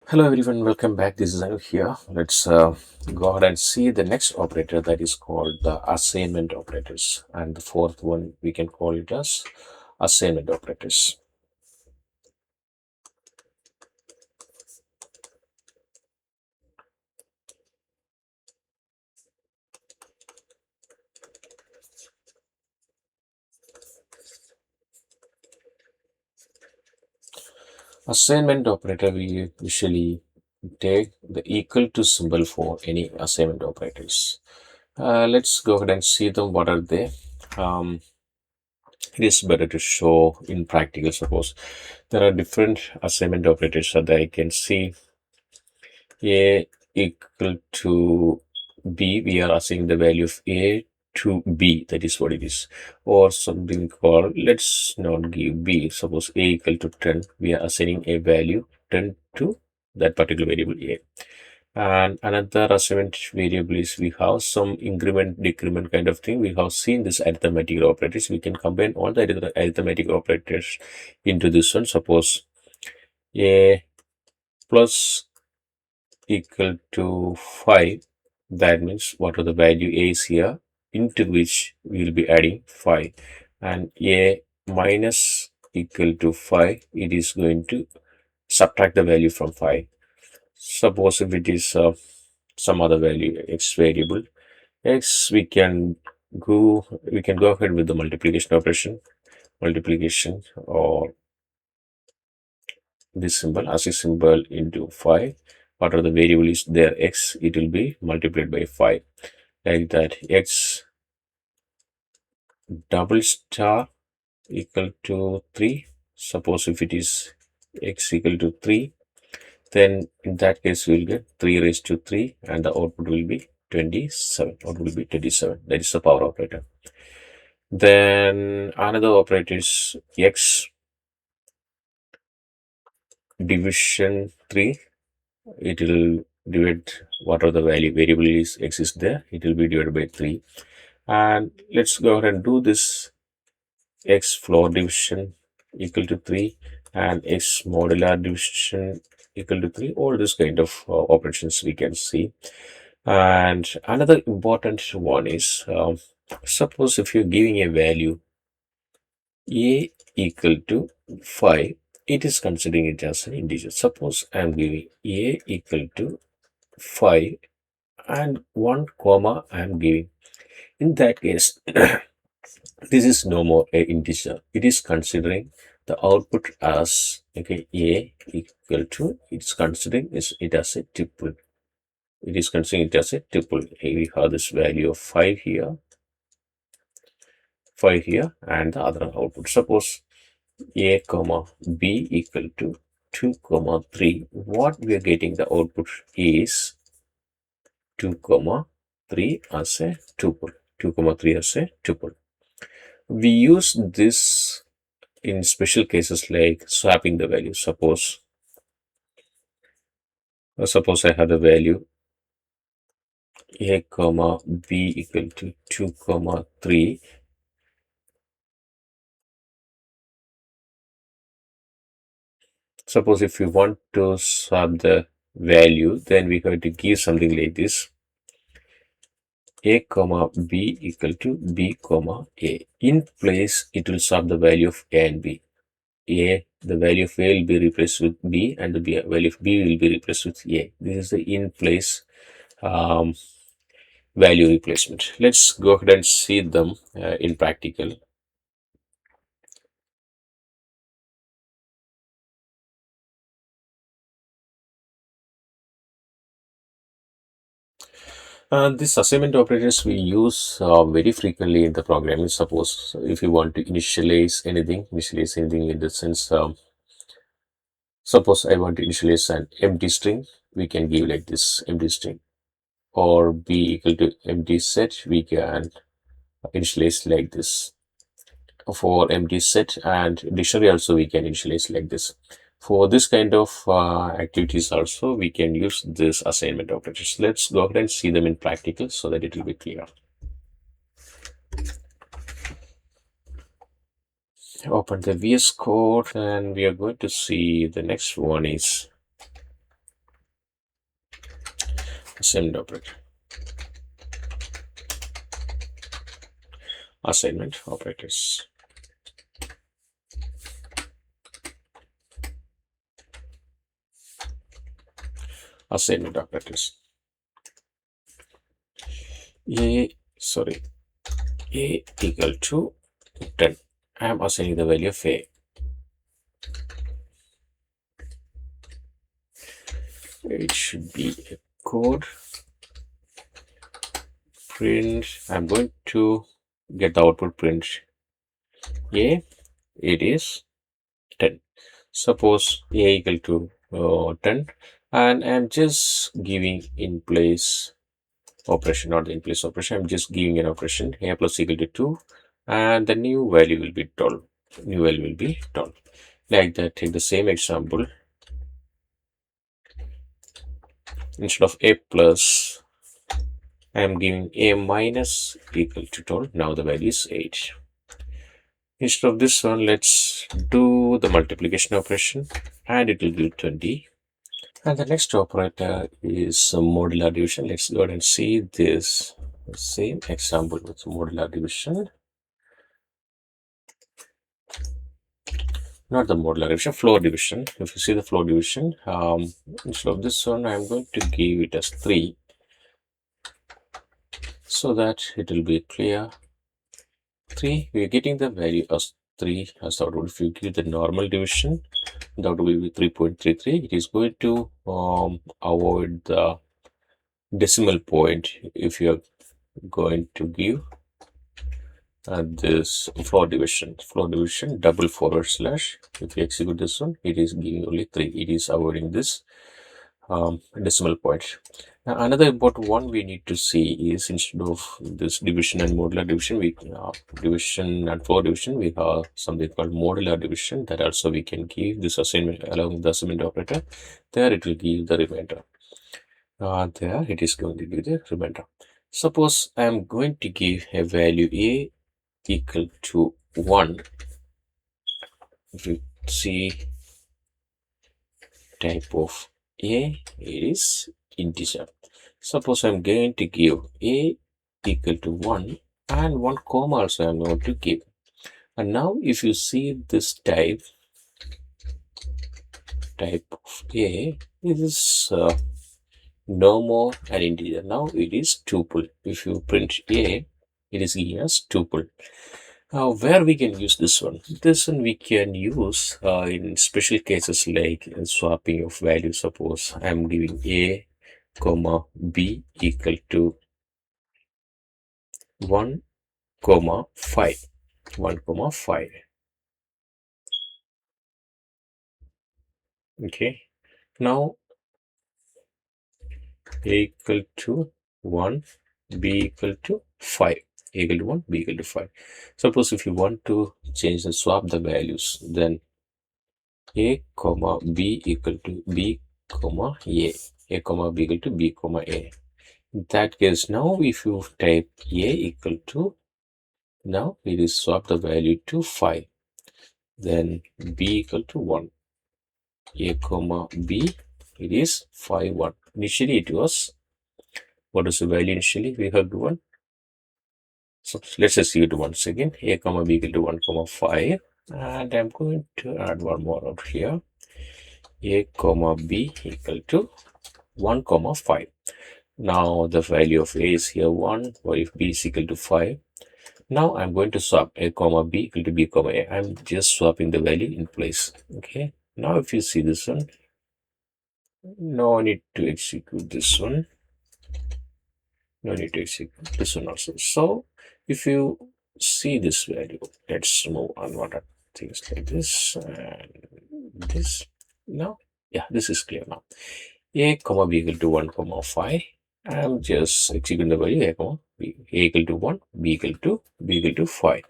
Hello everyone, welcome back. This is Anu here. Let's go ahead and see the next operator, that is called the assignment operators. And the fourth one, we can call it as assignment operators. Assignment operator, we usually take the equal to symbol for any assignment operators. Let's go ahead and see them. What are they? Um, it is better to show in practical. Suppose there are different assignment operators that I can see. A equal to b, we are assigning the value of a to b, that is what it is. Or something called, let's not give b, suppose a equal to 10, we are assigning a value 10 to that particular variable a. And another assignment variable is, we have some increment decrement kind of thing. We have seen this arithmetic operators. We can combine all the arithmetic operators into this one. Suppose a plus equal to 5, that means what are the value a is here, into which we will be adding 5, and a minus equal to 5, it is going to subtract the value from 5. Suppose if it is some other value, x variable x, we can go ahead with the multiplication operation, multiplication or this symbol as a symbol into 5. What are the variable is there, x, it will be multiplied by 5, like that. X double star equal to 3. Suppose if it is x equal to 3, then in that case we'll get 3 raised to 3 and the output will be 27. Output will be 27. That is the power operator. Then another operator is x division 3. It will divide whatever the value variable is x is there, it will be divided by 3. And let's go ahead and do this x floor division equal to 3 and x modular division equal to 3. All this kind of operations we can see. And another important one is, suppose if you're giving a value a equal to 5, it is considering it as an integer. Suppose I'm giving a equal to 5 and 1 comma I am giving. In that case, this is no more a integer. It is considering the output as, okay, a equal to, it's considering it as a tuple. It is considering it as a tuple. We have this value of 5 here, 5 here, and the other output. Suppose a comma b equal to 2 comma 3. What we are getting the output is 2 comma 3 as a tuple. 2 comma 3 as a tuple. We use this in special cases like swapping the value. Suppose I have the value a comma b equal to 2 comma 3. Suppose if we want to swap the value, then we have to give something like this: a comma b equal to b comma a. In place, it will swap the value of a and b. The value of a will be replaced with b, and the value of b will be replaced with a. This is the in place value replacement. Let's go ahead and see them in practical. These assignment operators we use very frequently in the programming. Suppose if you want to initialize anything in the sense, suppose I want to initialize an empty string, we can give like this empty string, or b equal to empty set, we can initialize like this. For empty set and dictionary also we can initialize like this. For this kind of activities also we can use this assignment operators. Let's go ahead and see them in practical so that it will be clear. Open the VS Code and we are going to see the next one is assignment operator. Assignment operators. Assignment operators. A equal to 10. I am assigning the value of A. It should be a code print. I'm going to get the output print A. It is 10. Suppose A equal to 10, and I'm just giving in place operation, not the in place operation. I'm just giving an operation A plus equal to 2, and the new value will be 12. New value will be 12. Like that, take the same example. Instead of A plus, I am giving A minus equal to 12. Now the value is 8. Instead of this one, let's do the multiplication operation, and it will give 20. And the next operator is modular division. Let's go ahead and see this same example with modular division. Not the modular division, floor division. If you see the floor division, instead of this one, I'm going to give it as 3 so that it will be clear. 3, we are getting the value as 3 as the output. If you give the normal division, that will be 3.33. It is going to avoid the decimal point if you are going to give this floor division double forward slash. If you execute this one, it is giving only 3. It is avoiding this decimal point. Now, another important one we need to see is, instead of this division and modular division, we division and floor division, we have something called modular division. That also we can give this assignment along with the assignment operator. There it will give the remainder. There it is going to give the remainder. Suppose I am going to give a value A equal to 1. If you see type of A, it is integer. Suppose I'm going to give A equal to 1 and 1 comma also I'm going to give. And now if you see this type of A, it is no more an integer. Now it is tuple. If you print A, it is giving us tuple. Where we can use this one? This one we can use in special cases like swapping of values. Suppose I am giving A comma B equal to 1 comma 5. 1 comma 5. Okay. Now A equal to 1, B equal to 5. A equal to 1, B equal to 5. Suppose if you want to change and swap the values, then A comma B equal to B comma A. A comma B equal to B comma A. In that case, now if you type A equal to, now it is swap the value to 5. Then B equal to 1. A comma B, it is 5, 1. Initially it was, what is the value initially we have given? So let's just see it once again. A comma B equal to 1 comma 5. And I'm going to add one more out here. A comma B equal to 1 comma 5. Now the value of A is here 1, or if B is equal to 5. Now I'm going to swap A comma B equal to B comma A. I'm just swapping the value in place. Okay. Now if you see this one, no need to execute this one. No need to execute this one also. So if you see this value, let's move on what are things like this and this. Now, yeah, this is clear now. A comma B equal to 1 comma 5. I'm just executing the value A comma B. A equal to 1, B equal to B equal to 5.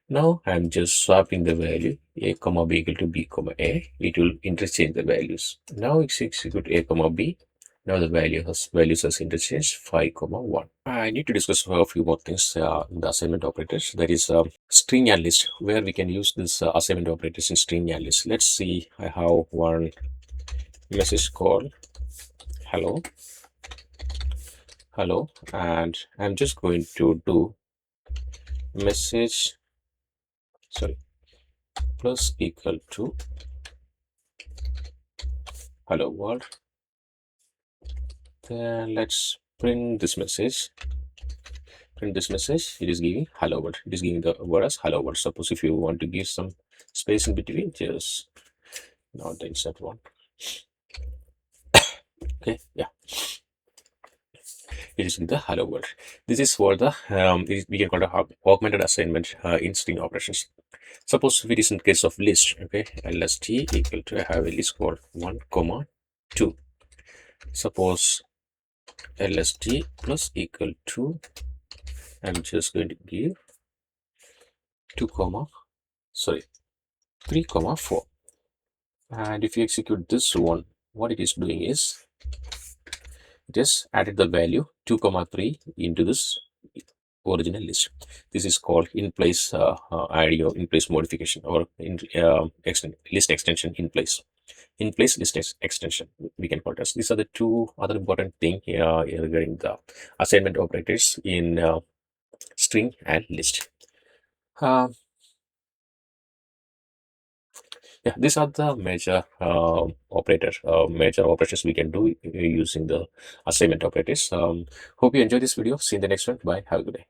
Now I'm just swapping the value A comma B equal to B comma A. It will interchange the values. Now it's execute A comma B. Now the values has interchanged 5 comma 1. I need to discuss a few more things in the assignment operators. There is a string and list where we can use this assignment operators in string and list. Let's see. I have one message called hello. hello, and I'm just going to do message, sorry, plus equal to hello world. Then let's print this message. Print this message. It is giving hello world. It is giving the word as hello world. Suppose if you want to give some space in between, just not the insert one. Okay, yeah, it is the hello world. This is for the we can call the augmented assignment in string operations. Suppose if it is in case of list, okay, lst equal to, I have a list called 1 comma 2. Suppose lst plus equal to, I'm just going to give 2 comma, sorry, 3 comma 4. And if you execute this one, what it is doing is it has added the value 2 comma 3 into this original list. This is called in place ID or in place modification, or in list extension in place. In place list extension, we can call it as. These are the two other important thing here regarding the assignment operators in string and list. Yeah, these are the major major operations we can do using the assignment operators. Hope you enjoy this video. See you in the next one. Bye. Have a good day.